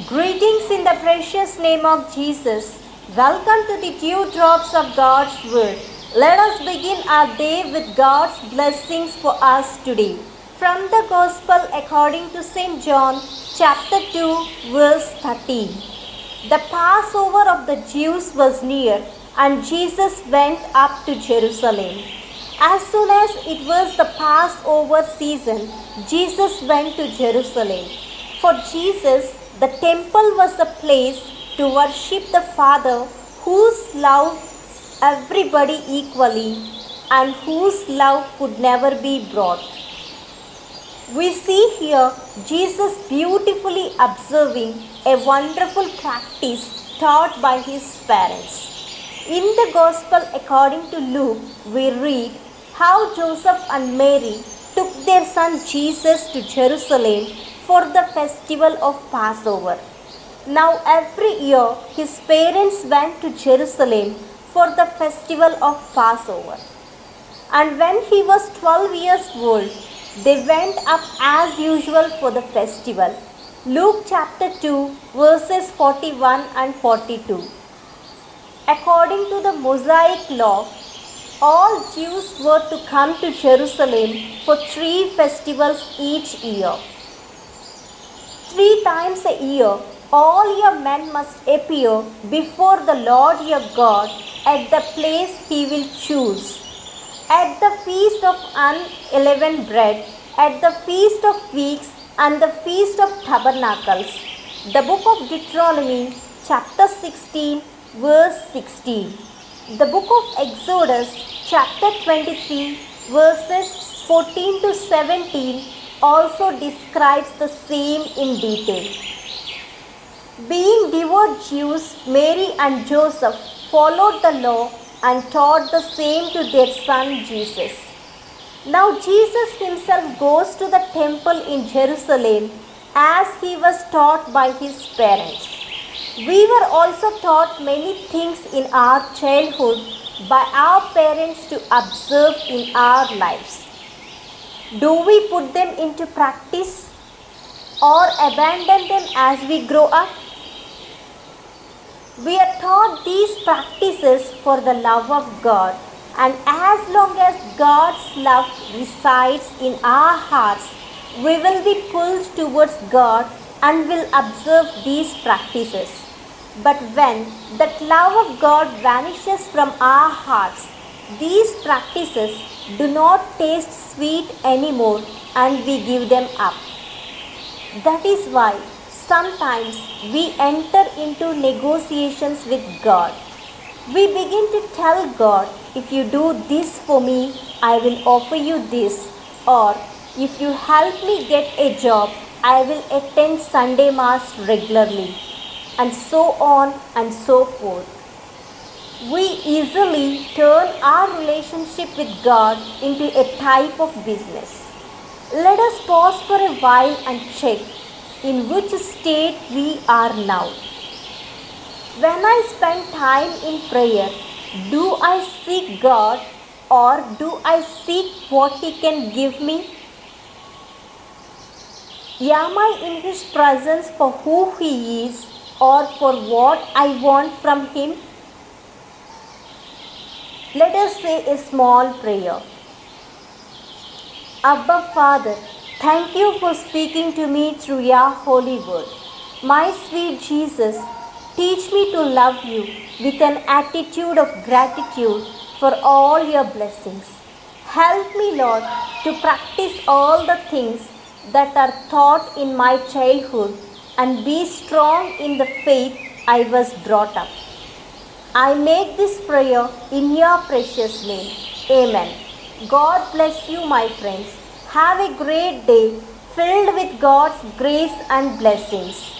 Greetings in the precious name of Jesus. Welcome to the Dewdrops of God's Word. Let us begin our day with God's blessings for us today. From the Gospel according to St. John, chapter 2, verse 13. The Passover of the Jews was near, and Jesus went up to Jerusalem. As soon as it was the Passover season, Jesus went to Jerusalem. For Jesus, the temple was the place to worship the Father, whose love everybody equally and whose love could never be brought. We see here Jesus beautifully observing a wonderful practice taught by his parents. In the Gospel according to Luke, we read how Joseph and Mary took their son Jesus to Jerusalem for the festival of Passover. Now every year his parents went to Jerusalem for the festival of Passover. And when he was 12 years old, they went up as usual for the festival. Luke chapter 2 verses 41 and 42. According to the Mosaic law, all Jews were to come to Jerusalem for 3 festivals each year. 3 times a year, all your men must appear before the Lord your God at the place he will choose. At the feast of unleavened bread, at the feast of weeks, and the feast of tabernacles. The book of Deuteronomy, chapter 16, verse 16. The book of Exodus, chapter 23, verses 14 to 17, also describes the same in detail. Being devout Jews, Mary and Joseph followed the law and taught the same to their son Jesus. Now Jesus himself goes to the temple in Jerusalem as he was taught by his parents. We were also taught many things in our childhood by our parents to observe in our lives. Do we put them into practice or abandon them as we grow up? We are taught these practices for the love of God, and as long as God's love resides in our hearts, we will be pulled towards God and will observe these practices. But when that love of God vanishes from our hearts, these practices do not taste sweet anymore and we give them up. That is why sometimes we enter into negotiations with God. We begin to tell God, if you do this for me, I will offer you this. Or if you help me get a job, I will attend Sunday Mass regularly. And so on and so forth. We easily turn our relationship with God into a type of business. Let us pause for a while and check in which state we are now. When I spend time in prayer, do I seek God or do I seek what He can give me? Am I in His presence for who He is or for what I want from Him? Let us say a small prayer. Abba Father, thank you for speaking to me through your holy word. My sweet Jesus, teach me to love you with an attitude of gratitude for all your blessings. Help me, Lord, to practice all the things that are taught in my childhood and be strong in the faith I was brought up. I make this prayer in your precious name. Amen. God bless you, my friends. Have a great day filled with God's grace and blessings.